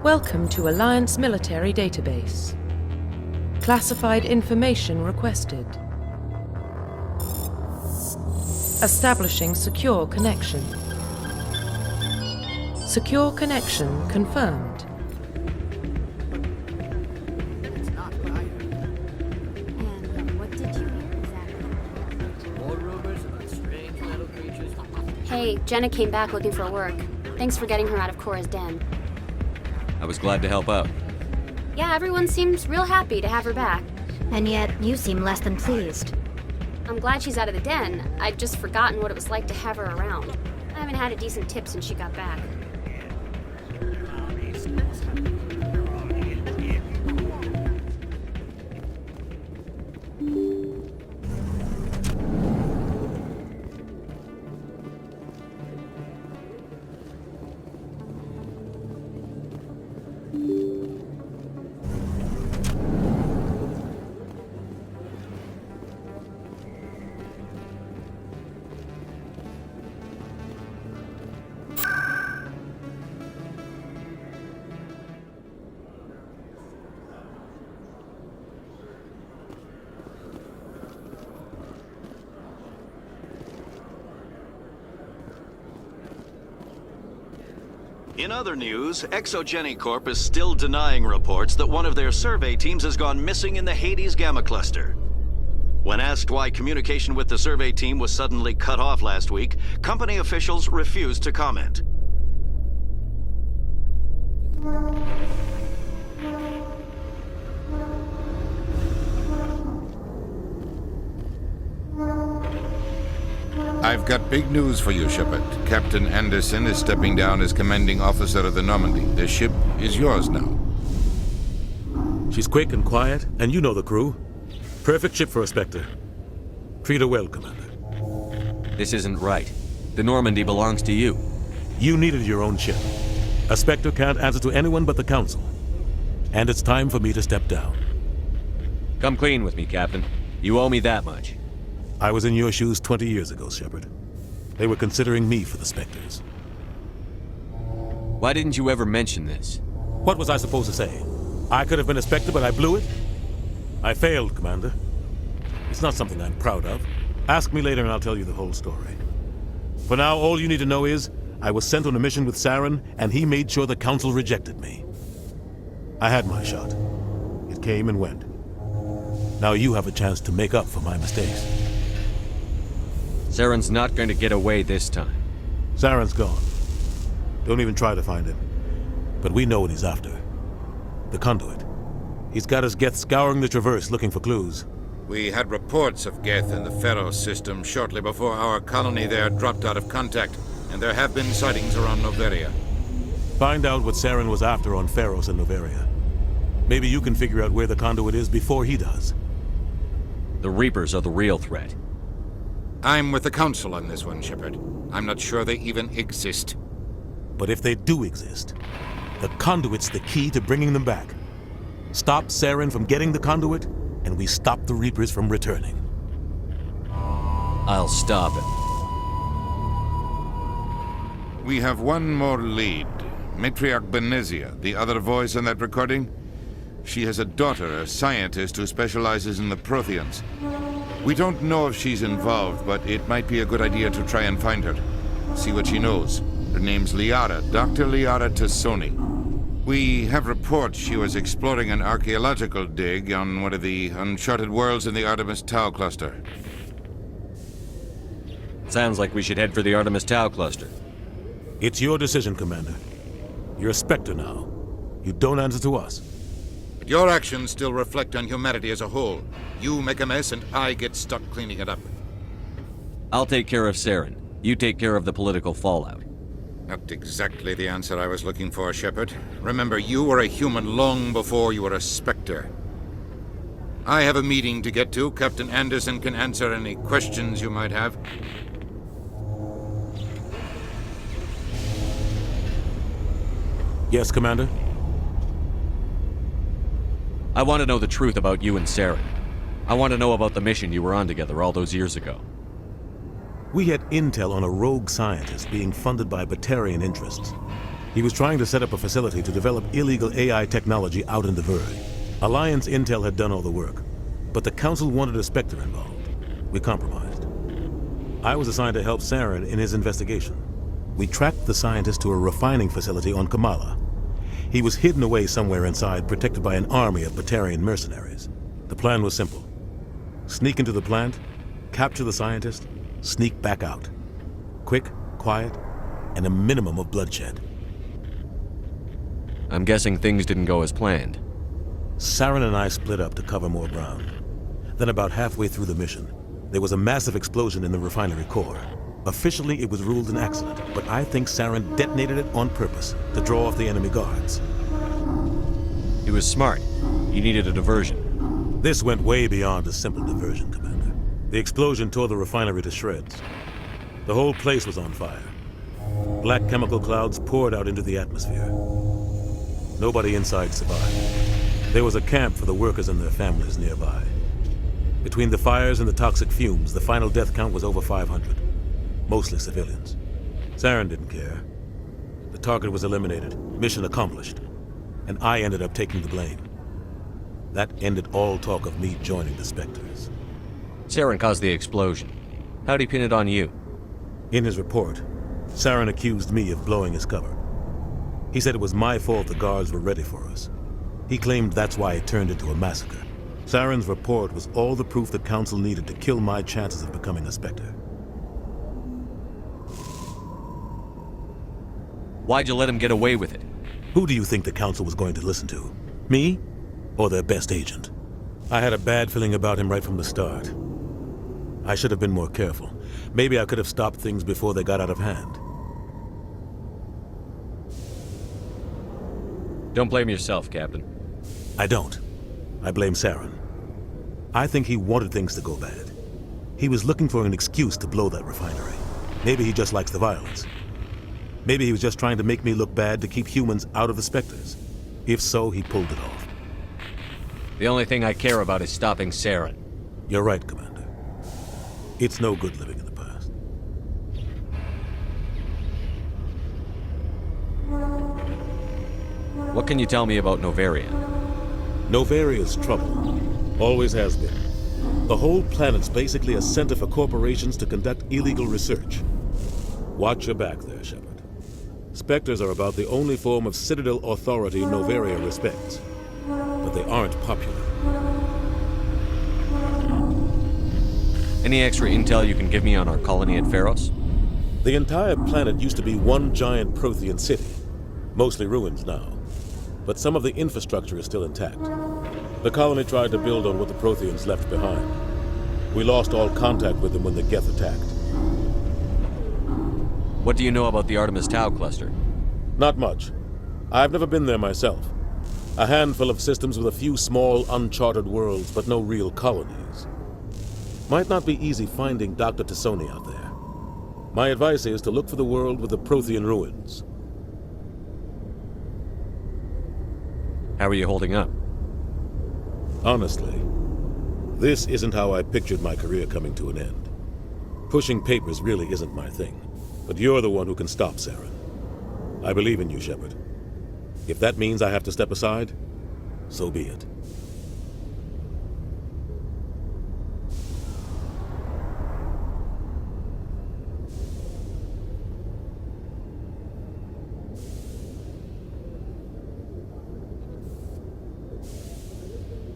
Welcome to Alliance Military Database. Classified information requested. Establishing secure connection. Secure connection confirmed. And what did you hear exactly? More rumors about strange metal creatures. Hey, Jenna came back looking for work. Thanks for getting her out of Cora's den. I was glad to help out. Yeah, everyone seems real happy to have her back. And yet, you seem less than pleased. I'm glad she's out of the den. I'd just forgotten what it was like to have her around. I haven't had a decent tip since she got back. In other news, Exogeny Corp is still denying reports that one of their survey teams has gone missing in the Hades Gamma Cluster. When asked why communication with the survey team was suddenly cut off last week, company officials refused to comment. I've got big news for you, Shepard. Captain Anderson is stepping down as commanding officer of the Normandy. The ship is yours now. She's quick and quiet, and you know the crew. Perfect ship for a Spectre. Treat her well, Commander. This isn't right. The Normandy belongs to you. You needed your own ship. A Spectre can't answer to anyone but the Council. And it's time for me to step down. Come clean with me, Captain. You owe me that much. I was in your shoes 20 years ago, Shepard. They were considering me for the Spectres. Why didn't you ever mention this? What was I supposed to say? I could have been a Spectre, but I blew it? I failed, Commander. It's not something I'm proud of. Ask me later and I'll tell you the whole story. For now, all you need to know is, I was sent on a mission with Saren, and he made sure the Council rejected me. I had my shot. It came and went. Now you have a chance to make up for my mistakes. Saren's not going to get away this time. Saren's gone. Don't even try to find him. But we know what he's after. The conduit. He's got his Geth scouring the Traverse looking for clues. We had reports of Geth in the Pharaoh system shortly before our colony there dropped out of contact, and there have been sightings around Noveria. Find out what Saren was after on Pharos and Noveria. Maybe you can figure out where the conduit is before he does. The Reapers are the real threat. I'm with the Council on this one, Shepard. I'm not sure they even exist. But if they do exist, the conduit's the key to bringing them back. Stop Saren from getting the conduit, and we stop the Reapers from returning. I'll stop it. We have one more lead. Matriarch Benezia, the other voice in that recording. She has a daughter, a scientist who specializes in the Protheans. We don't know if she's involved, but it might be a good idea to try and find her. See what she knows. Her name's Liara, Dr. Liara Tassoni. We have reports she was exploring an archaeological dig on one of the uncharted worlds in the Artemis Tau cluster. Sounds like we should head for the Artemis Tau cluster. It's your decision, Commander. You're a Spectre now. You don't answer to us. But your actions still reflect on humanity as a whole. You make a mess and I get stuck cleaning it up. I'll take care of Saren. You take care of the political fallout. Not exactly the answer I was looking for, Shepard. Remember, you were a human long before you were a Spectre. I have a meeting to get to. Captain Anderson can answer any questions you might have. Yes, Commander? I want to know the truth about you and Saren. I want to know about the mission you were on together all those years ago. We had intel on a rogue scientist being funded by Batarian interests. He was trying to set up a facility to develop illegal AI technology out in the Verge. Alliance Intel had done all the work, but the Council wanted a Spectre involved. We compromised. I was assigned to help Saren in his investigation. We tracked the scientist to a refining facility on Kamala. He was hidden away somewhere inside, protected by an army of Batarian mercenaries. The plan was simple. Sneak into the plant, capture the scientist, sneak back out. Quick, quiet, and a minimum of bloodshed. I'm guessing things didn't go as planned. Saren and I split up to cover more ground. Then about halfway through the mission, there was a massive explosion in the refinery core. Officially, it was ruled an accident, but I think Saren detonated it on purpose to draw off the enemy guards. He was smart. He needed a diversion. This went way beyond a simple diversion, Commander. The explosion tore the refinery to shreds. The whole place was on fire. Black chemical clouds poured out into the atmosphere. Nobody inside survived. There was a camp for the workers and their families nearby. Between the fires and the toxic fumes, the final death count was over 500. Mostly civilians. Saren didn't care. The target was eliminated, mission accomplished, and I ended up taking the blame. That ended all talk of me joining the Spectres. Saren caused the explosion. How'd he pin it on you? In his report, Saren accused me of blowing his cover. He said it was my fault the guards were ready for us. He claimed that's why it turned into a massacre. Saren's report was all the proof the Council needed to kill my chances of becoming a Spectre. Why'd you let him get away with it? Who do you think the Council was going to listen to? Me? Or their best agent? I had a bad feeling about him right from the start. I should have been more careful. Maybe I could have stopped things before they got out of hand. Don't blame yourself, Captain. I don't. I blame Saren. I think he wanted things to go bad. He was looking for an excuse to blow that refinery. Maybe he just likes the violence. Maybe he was just trying to make me look bad to keep humans out of the Spectres. If so, he pulled it off. The only thing I care about is stopping Saren. You're right, Commander. It's no good living in the past. What can you tell me about Novaria? Novaria's trouble. Always has been. The whole planet's basically a center for corporations to conduct illegal research. Watch your back there, Shepard. Spectres are about the only form of Citadel authority Novaria respects. But they aren't popular. Any extra intel you can give me on our colony at Pharos? The entire planet used to be one giant Prothean city. Mostly ruins now. But some of the infrastructure is still intact. The colony tried to build on what the Protheans left behind. We lost all contact with them when the Geth attacked. What do you know about the Artemis Tau cluster? Not much. I've never been there myself. A handful of systems with a few small, uncharted worlds, but no real colonies. Might not be easy finding Dr. Tassoni out there. My advice is to look for the world with the Prothean ruins. How are you holding up? Honestly, this isn't how I pictured my career coming to an end. Pushing papers really isn't my thing, but you're the one who can stop Saren. I believe in you, Shepard. If that means I have to step aside, so be it.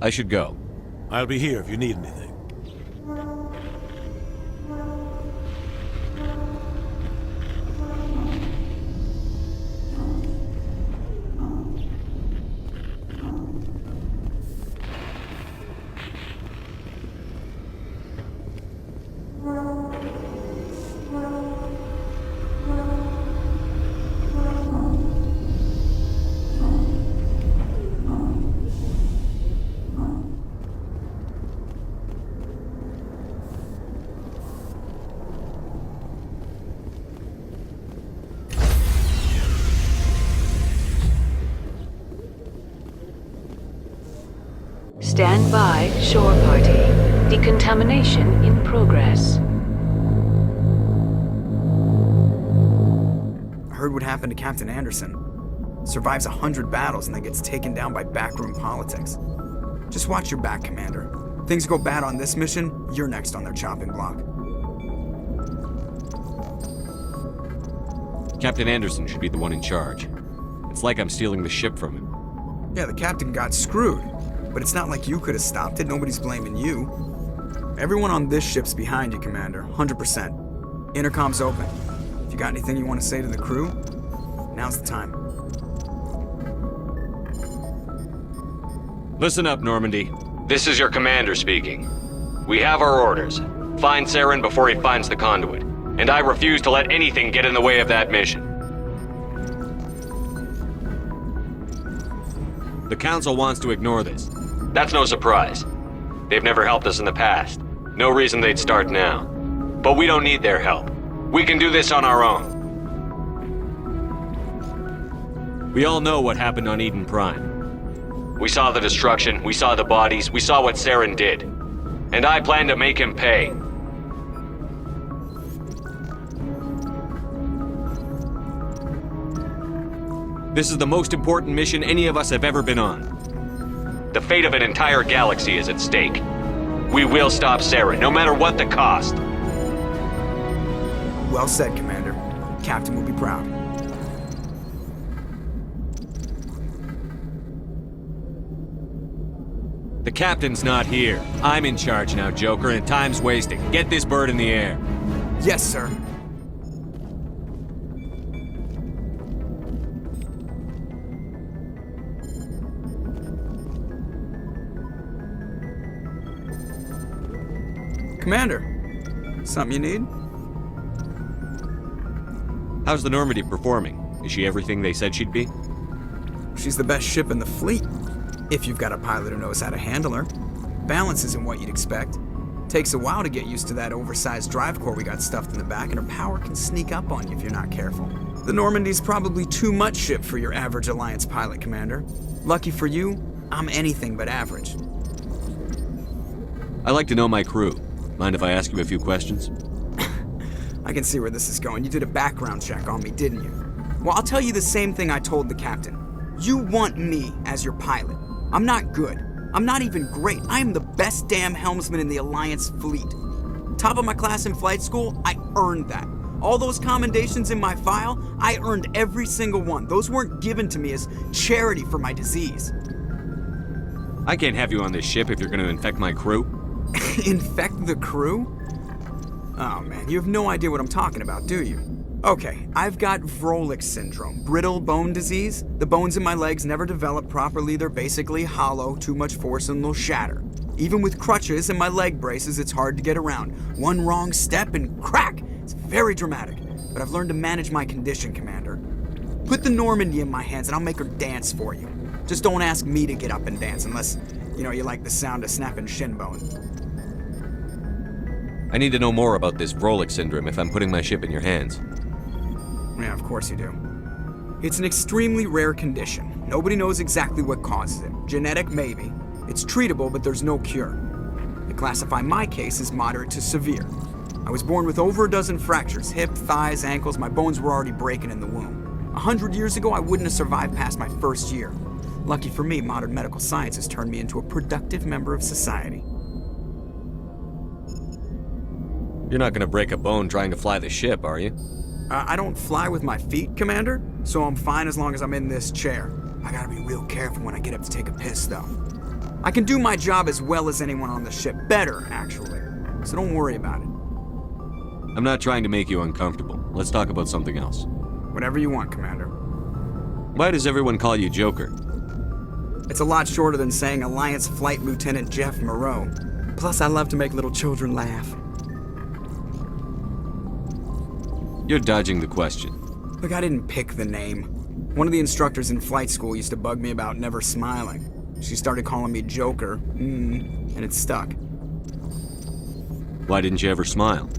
I should go. I'll be here if you need anything. Stand by, shore party. Decontamination in progress. I heard what happened to Captain Anderson. survives 100 battles and then gets taken down by backroom politics. Just watch your back, Commander. Things go bad on this mission, you're next on their chopping block. Captain Anderson should be the one in charge. It's like I'm stealing the ship from him. Yeah, the captain got screwed, but it's not like you could have stopped it. Nobody's blaming you. Everyone on this ship's behind you, Commander, 100%. Intercom's open. If you got anything you want to say to the crew, now's the time. Listen up, Normandy. This is your commander speaking. We have our orders. Find Saren before he finds the conduit. And I refuse to let anything get in the way of that mission. The Council wants to ignore this. That's no surprise. They've never helped us in the past. No reason they'd start now. But we don't need their help. We can do this on our own. We all know what happened on Eden Prime. We saw the destruction, we saw the bodies, we saw what Saren did. And I plan to make him pay. This is the most important mission any of us have ever been on. The fate of an entire galaxy is at stake. We will stop Saren, no matter what the cost. Well said, Commander. Captain will be proud. The captain's not here. I'm in charge now, Joker, and time's wasting. Get this bird in the air. Yes, sir. Commander, something you need? How's the Normandy performing? Is she everything they said she'd be? She's the best ship in the fleet, if you've got a pilot who knows how to handle her. Balance isn't what you'd expect. Takes a while to get used to that oversized drive core we got stuffed in the back, and her power can sneak up on you if you're not careful. The Normandy's probably too much ship for your average Alliance pilot, Commander. Lucky for you, I'm anything but average. I like to know my crew. Mind if I ask you a few questions? I can see where this is going. You did a background check on me, didn't you? Well, I'll tell you the same thing I told the captain. You want me as your pilot. I'm not good. I'm not even great. I am the best damn helmsman in the Alliance fleet. Top of my class in flight school, I earned that. All those commendations in my file, I earned every single one. Those weren't given to me as charity for my disease. I can't have you on this ship if you're going to infect my crew. Infect the crew? Oh man, you have no idea what I'm talking about, do you? Okay, I've got Vrolik syndrome, brittle bone disease. The bones in my legs never develop properly. They're basically hollow, too much force and they'll shatter. Even with crutches and my leg braces, it's hard to get around. One wrong step and crack! It's very dramatic, but I've learned to manage my condition, Commander. Put the Normandy in my hands and I'll make her dance for you. Just don't ask me to get up and dance unless, you like the sound of snapping shin bones. I need to know more about this Vrolik syndrome if I'm putting my ship in your hands. Yeah, of course you do. It's an extremely rare condition. Nobody knows exactly what causes it. Genetic, maybe. It's treatable, but there's no cure. They classify my case as moderate to severe. I was born with over a dozen fractures, hip, thighs, ankles. My bones were already breaking in the womb. 100 years ago, I wouldn't have survived past my first year. Lucky for me, modern medical science has turned me into a productive member of society. You're not going to break a bone trying to fly the ship, are you? I don't fly with my feet, Commander, so I'm fine as long as I'm in this chair. I gotta be real careful when I get up to take a piss, though. I can do my job as well as anyone on the ship. Better, actually. So don't worry about it. I'm not trying to make you uncomfortable. Let's talk about something else. Whatever you want, Commander. Why does everyone call you Joker? It's a lot shorter than saying Alliance Flight Lieutenant Jeff Moreau. Plus, I love to make little children laugh. You're dodging the question. Look, I didn't pick the name. One of the instructors in flight school used to bug me about never smiling. She started calling me Joker, and it stuck. Why didn't you ever smile?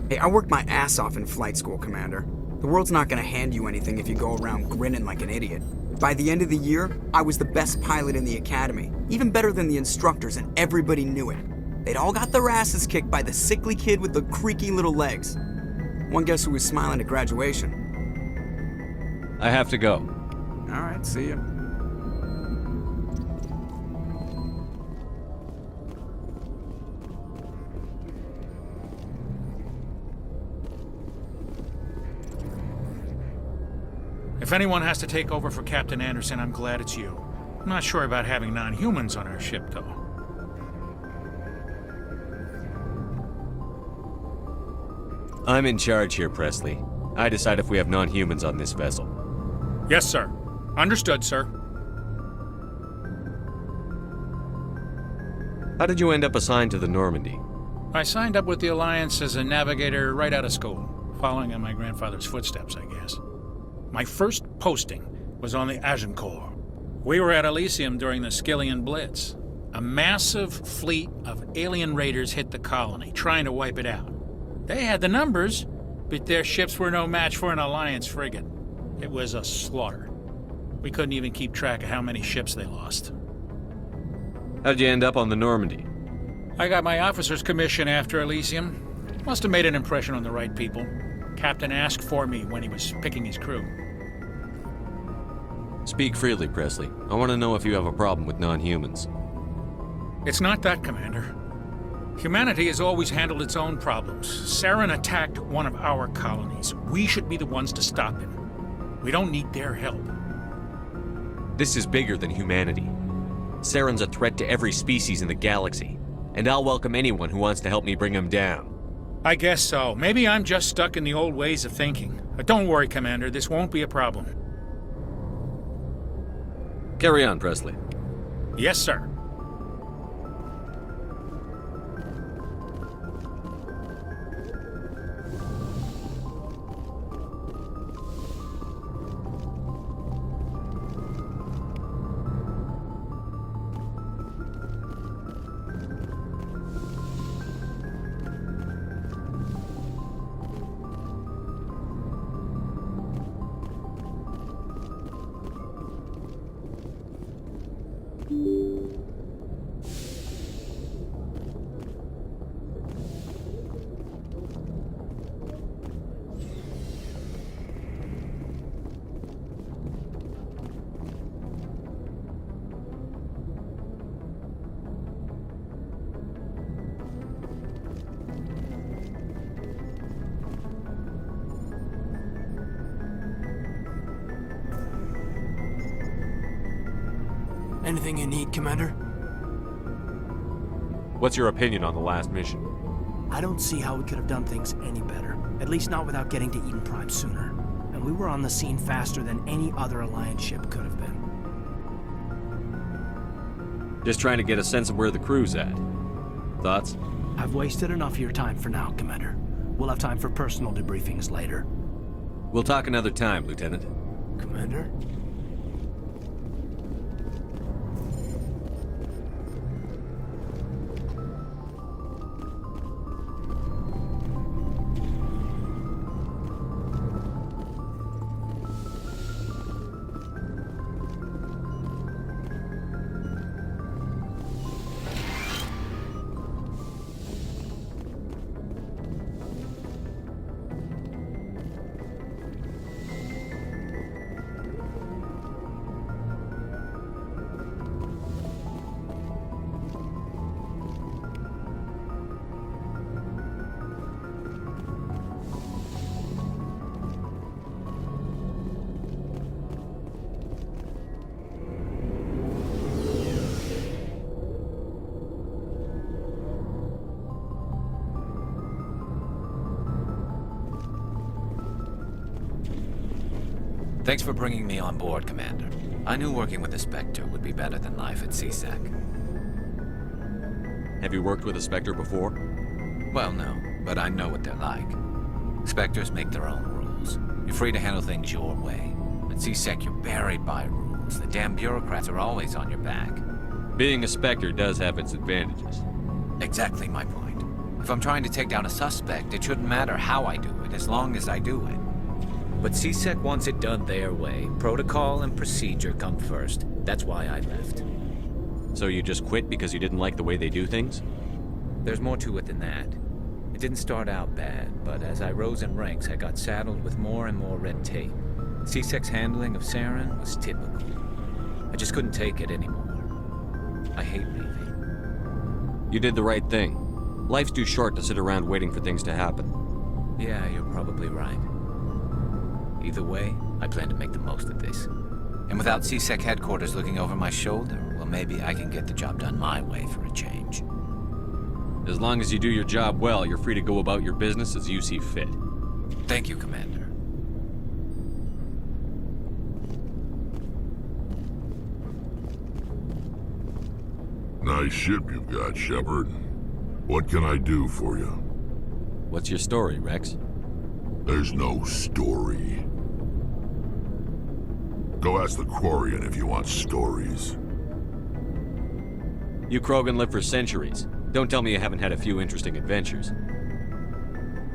Hey, I worked my ass off in flight school, Commander. The world's not gonna hand you anything if you go around grinning like an idiot. By the end of the year, I was the best pilot in the academy, even better than the instructors, and everybody knew it. They'd all got their asses kicked by the sickly kid with the creaky little legs. One guess who was smiling at graduation? I have to go. All right, see ya. If anyone has to take over for Captain Anderson, I'm glad it's you. I'm not sure about having non-humans on our ship, though. I'm in charge here, Presley. I decide if we have non-humans on this vessel. Yes, sir. Understood, sir. How did you end up assigned to the Normandy? I signed up with the Alliance as a navigator right out of school, following in my grandfather's footsteps, I guess. My first posting was on the Agincourt. We were at Elysium during the Skillian Blitz. A massive fleet of alien raiders hit the colony, trying to wipe it out. They had the numbers, but their ships were no match for an Alliance frigate. It was a slaughter. We couldn't even keep track of how many ships they lost. How did you end up on the Normandy? I got my officer's commission after Elysium. Must have made an impression on the right people. Captain asked for me when he was picking his crew. Speak freely, Presley. I want to know if you have a problem with non-humans. It's not that, Commander. Humanity has always handled its own problems. Saren attacked one of our colonies. We should be the ones to stop him. We don't need their help. This is bigger than humanity. Saren's a threat to every species in the galaxy, and I'll welcome anyone who wants to help me bring him down. I guess so. Maybe I'm just stuck in the old ways of thinking. But don't worry, Commander. This won't be a problem. Carry on, Presley. Yes, sir. Anything you need, Commander? What's your opinion on the last mission? I don't see how we could have done things any better. At least not without getting to Eden Prime sooner. And we were on the scene faster than any other Alliance ship could have been. Just trying to get a sense of where the crew's at. Thoughts? I've wasted enough of your time for now, Commander. We'll have time for personal debriefings later. We'll talk another time, Lieutenant. Commander? Thanks for bringing me on board, Commander. I knew working with the Spectre would be better than life at CSEC. Have you worked with a Spectre before? Well, no, but I know what they're like. Spectres make their own rules. You're free to handle things your way. At CSEC, you're buried by rules. The damn bureaucrats are always on your back. Being a Spectre does have its advantages. Exactly my point. If I'm trying to take down a suspect, it shouldn't matter how I do it, as long as I do it. But CSEC wants it done their way. Protocol and procedure come first. That's why I left. So you just quit because you didn't like the way they do things? There's more to it than that. It didn't start out bad, but as I rose in ranks, I got saddled with more and more red tape. C-Sec's handling of Saren was typical. I just couldn't take it anymore. I hate leaving. You did the right thing. Life's too short to sit around waiting for things to happen. Yeah, you're probably right. Either way, I plan to make the most of this. And without C-Sec headquarters looking over my shoulder, well, maybe I can get the job done my way for a change. As long as you do your job well, you're free to go about your business as you see fit. Thank you, Commander. Nice ship you've got, Shepard. What can I do for you? What's your story, Rex? There's no story. Go ask the Quarian if you want stories. You Krogan live for centuries. Don't tell me you haven't had a few interesting adventures.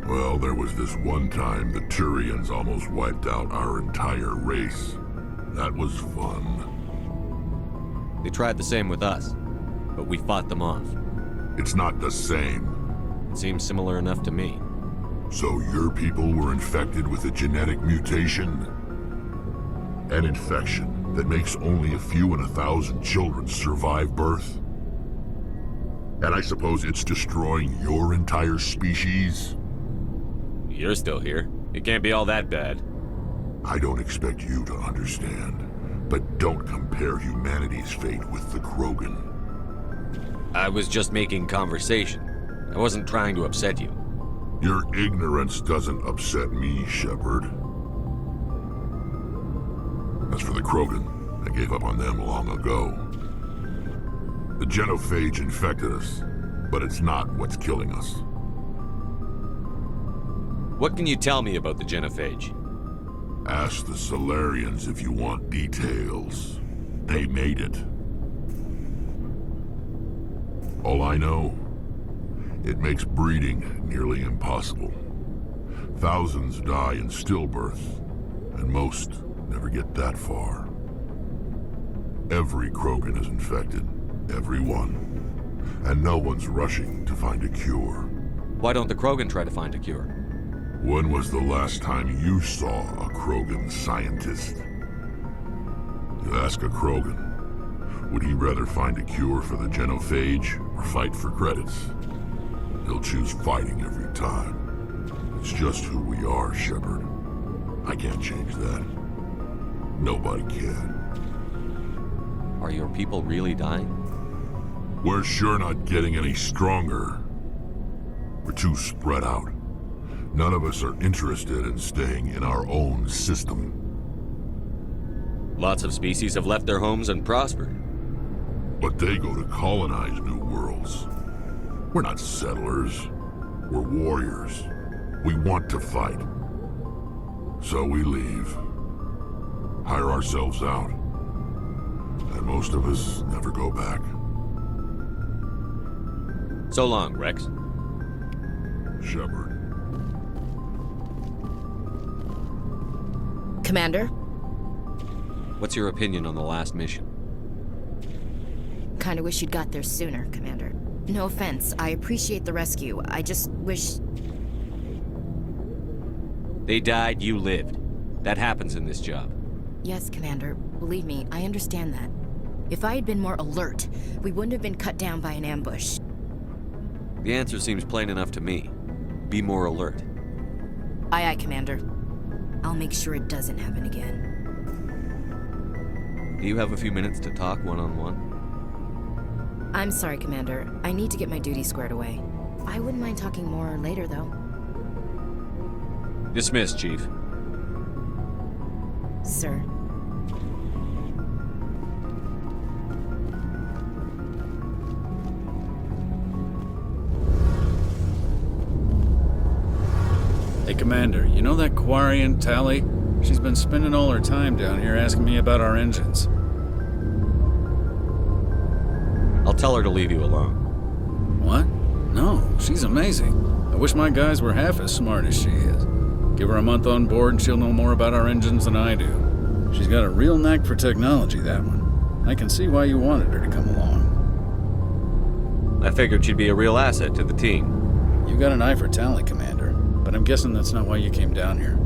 Well, there was this one time the Turians almost wiped out our entire race. That was fun. They tried the same with us, but we fought them off. It's not the same. It seems similar enough to me. So your people were infected with a genetic mutation? An infection that makes only a few in 1,000 children survive birth? And I suppose it's destroying your entire species? You're still here. It can't be all that bad. I don't expect you to understand, but don't compare humanity's fate with the Krogan. I was just making conversation. I wasn't trying to upset you. Your ignorance doesn't upset me, Shepard. As for the Krogan, I gave up on them long ago. The genophage infected us, but it's not what's killing us. What can you tell me about the genophage? Ask the Solarians if you want details. They made it. All I know, it makes breeding nearly impossible. Thousands die in stillbirth, and most never get that far. Every Krogan is infected, every one. And no one's rushing to find a cure. Why don't the Krogan try to find a cure? When was the last time you saw a Krogan scientist? You ask a Krogan, would he rather find a cure for the genophage or fight for credits? He'll choose fighting every time. It's just who we are, Shepard. I can't change that. Nobody can. Are your people really dying? We're sure not getting any stronger. We're too spread out. None of us are interested in staying in our own system. Lots of species have left their homes and prospered. But they go to colonize new worlds. We're not settlers. We're warriors. We want to fight. So we leave. Hire ourselves out. And most of us never go back. So long, Rex. Shepard. Commander? What's your opinion on the last mission? Kinda wish you'd got there sooner, Commander. No offense, I appreciate the rescue. I just wish... They died, you lived. That happens in this job. Yes, Commander. Believe me, I understand that. If I had been more alert, we wouldn't have been cut down by an ambush. The answer seems plain enough to me. Be more alert. Aye, aye, Commander. I'll make sure it doesn't happen again. Do you have a few minutes to talk one-on-one? I'm sorry, Commander. I need to get my duty squared away. I wouldn't mind talking more later, though. Dismissed, Chief. Sir. Hey, Commander, you know that Quarian, Tally? She's been spending all her time down here asking me about our engines. I'll tell her to leave you alone. What? No, she's amazing. I wish my guys were half as smart as she is. Give her a month on board and she'll know more about our engines than I do. She's got a real knack for technology, that one. I can see why you wanted her to come along. I figured she'd be a real asset to the team. You got an eye for Tally, Commander, but I'm guessing that's not why you came down here.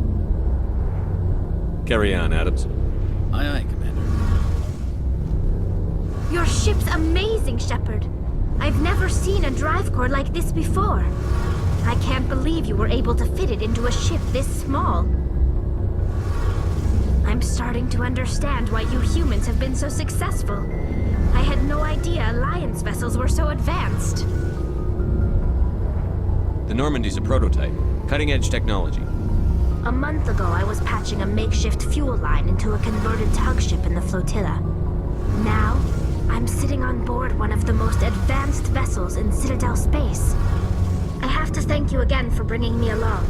Carry on, Adams. Aye, aye, Commander. Your ship's amazing, Shepard. I've never seen a drive core like this before. I can't believe you were able to fit it into a ship this small. I'm starting to understand why you humans have been so successful. I had no idea Alliance vessels were so advanced. The Normandy's a prototype. Cutting-edge technology. A month ago, I was patching a makeshift fuel line into a converted tug ship in the flotilla. Now, I'm sitting on board one of the most advanced vessels in Citadel space. I have to thank you again for bringing me along.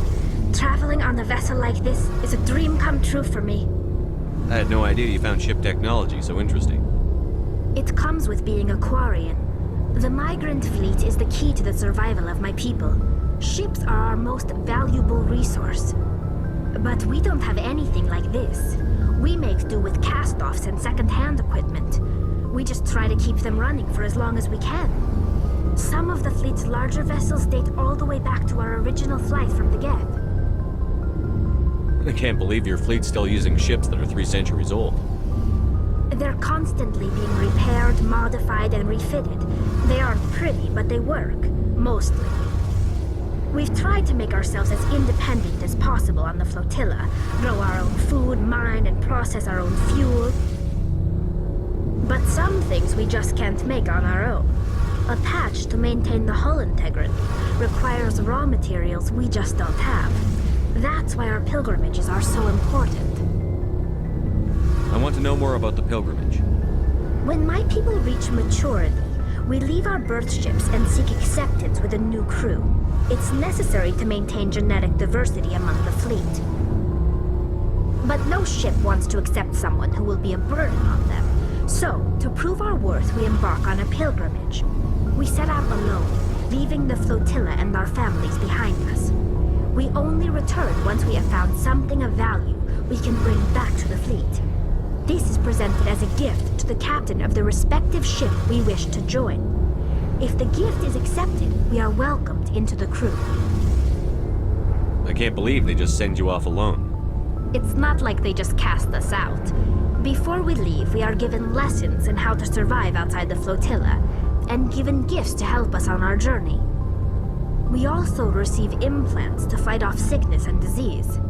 Traveling on a vessel like this is a dream come true for me. I had no idea you found ship technology so interesting. It comes with being a Quarian. The migrant fleet is the key to the survival of my people. Ships are our most valuable resource. But we don't have anything like this. We make do with cast-offs and second-hand equipment. We just try to keep them running for as long as we can. Some of the fleet's larger vessels date all the way back to our original flight from the Geth. I can't believe your fleet's still using ships that are 3 centuries old. They're constantly being repaired, modified, and refitted. They aren't pretty, but they work. Mostly. We've tried to make ourselves as independent as possible on the flotilla. Grow our own food, mine, and process our own fuel. But some things we just can't make on our own. A patch to maintain the hull integrity requires raw materials we just don't have. That's why our pilgrimages are so important. I want to know more about the pilgrimage. When my people reach maturity, we leave our birth ships and seek acceptance with a new crew. It's necessary to maintain genetic diversity among the fleet. But no ship wants to accept someone who will be a burden on them. So, to prove our worth, we embark on a pilgrimage. We set out alone, leaving the flotilla and our families behind us. We only return once we have found something of value we can bring back to the fleet. This is presented as a gift to the captain of the respective ship we wish to join. If the gift is accepted, we are welcomed into the crew. I can't believe they just send you off alone. It's not like they just cast us out. Before we leave, we are given lessons in how to survive outside the flotilla, and given gifts to help us on our journey. We also receive implants to fight off sickness and disease.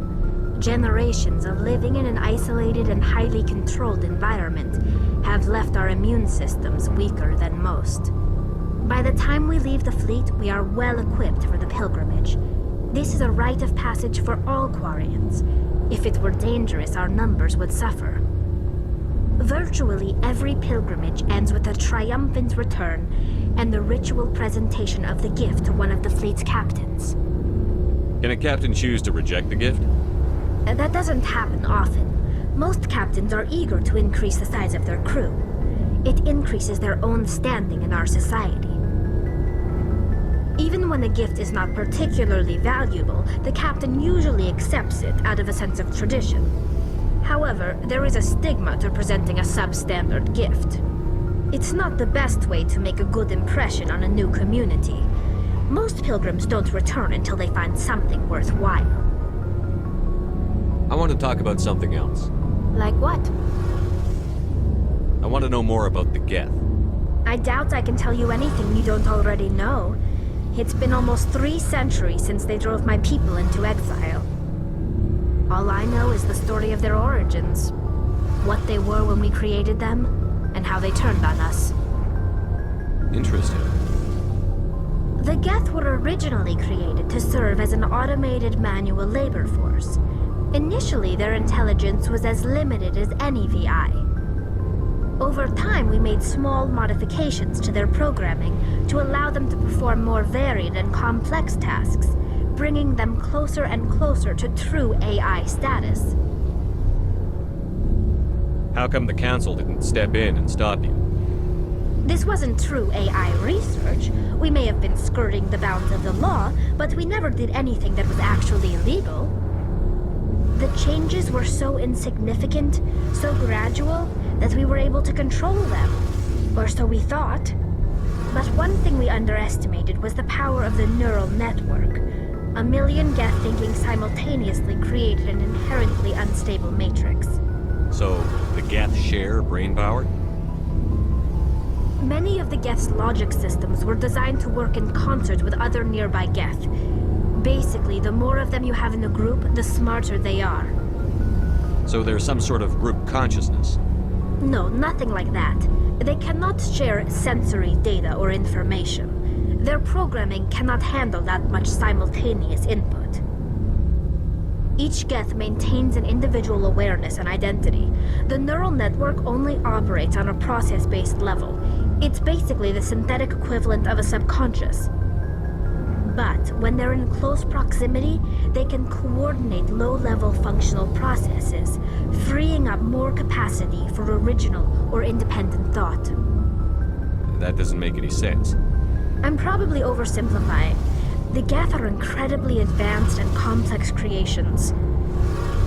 Generations of living in an isolated and highly controlled environment have left our immune systems weaker than most. By the time we leave the fleet, we are well equipped for the pilgrimage. This is a rite of passage for all Quarians. If it were dangerous, our numbers would suffer. Virtually every pilgrimage ends with a triumphant return and the ritual presentation of the gift to one of the fleet's captains. Can a captain choose to reject the gift? That doesn't happen often. Most captains are eager to increase the size of their crew. It increases their own standing in our society. Even when a gift is not particularly valuable, the captain usually accepts it out of a sense of tradition. However, there is a stigma to presenting a substandard gift. It's not the best way to make a good impression on a new community. Most pilgrims don't return until they find something worthwhile. I want to talk about something else. Like what? I want to know more about the Geth. I doubt I can tell you anything you don't already know. It's been almost 3 centuries since they drove my people into exile. All I know is the story of their origins, what they were when we created them, and how they turned on us. Interesting. The Geth were originally created to serve as an automated manual labor force. Initially, their intelligence was as limited as any VI. Over time, we made small modifications to their programming to allow them to perform more varied and complex tasks, bringing them closer and closer to true AI status. How come the Council didn't step in and stop you? This wasn't true AI research. We may have been skirting the bounds of the law, but we never did anything that was actually illegal. The changes were so insignificant, so gradual, that we were able to control them. Or so we thought. But one thing we underestimated was the power of the neural network. A million Geth thinking simultaneously created an inherently unstable matrix. So, the Geth share brain power? Many of the Geth's logic systems were designed to work in concert with other nearby Geth. Basically, the more of them you have in the group, the smarter they are. So there's some sort of group consciousness? No, nothing like that. They cannot share sensory data or information. Their programming cannot handle that much simultaneous input. Each Geth maintains an individual awareness and identity. The neural network only operates on a process-based level. It's basically the synthetic equivalent of a subconscious. But when they're in close proximity, they can coordinate low-level functional processes, freeing up more capacity for original or independent thought. That doesn't make any sense. I'm probably oversimplifying. The Geth are incredibly advanced and complex creations.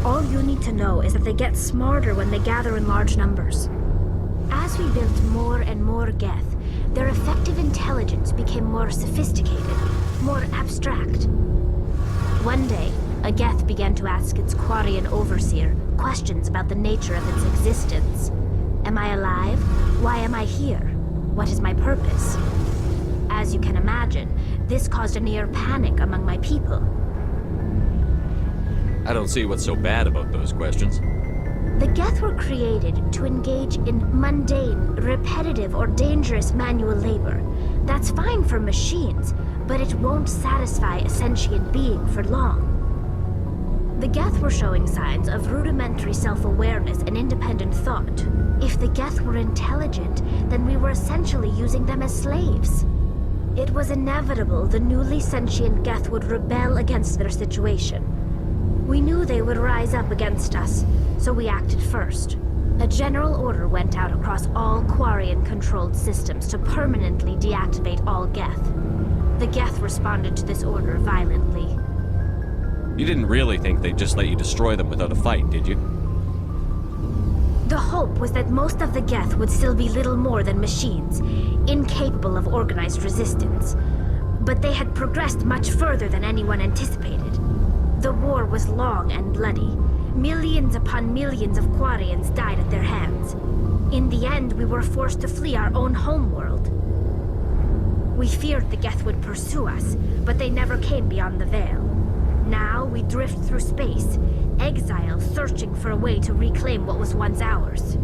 All you need to know is that they get smarter when they gather in large numbers. As we built more and more Geth, their effective intelligence became more sophisticated, more abstract. One day, a Geth began to ask its Quarian overseer questions about the nature of its existence. Am I alive? Why am I here? What is my purpose? As you can imagine, this caused a near panic among my people. I don't see what's so bad about those questions. The Geth were created to engage in mundane, repetitive, or dangerous manual labor. That's fine for machines, but it won't satisfy a sentient being for long. The Geth were showing signs of rudimentary self-awareness and independent thought. If the Geth were intelligent, then we were essentially using them as slaves. It was inevitable the newly sentient Geth would rebel against their situation. We knew they would rise up against us, so we acted first. A general order went out across all Quarian-controlled systems to permanently deactivate all Geth. The Geth responded to this order violently. You didn't really think they'd just let you destroy them without a fight, did you? The hope was that most of the Geth would still be little more than machines, incapable of organized resistance. But they had progressed much further than anyone anticipated. The war was long and bloody. Millions upon millions of Quarians died at their hands. In the end, we were forced to flee our own homeworld. We feared the Geth would pursue us, but they never came beyond the Veil. Now we drift through space, exile searching for a way to reclaim what was once ours.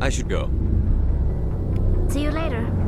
I should go. See you later.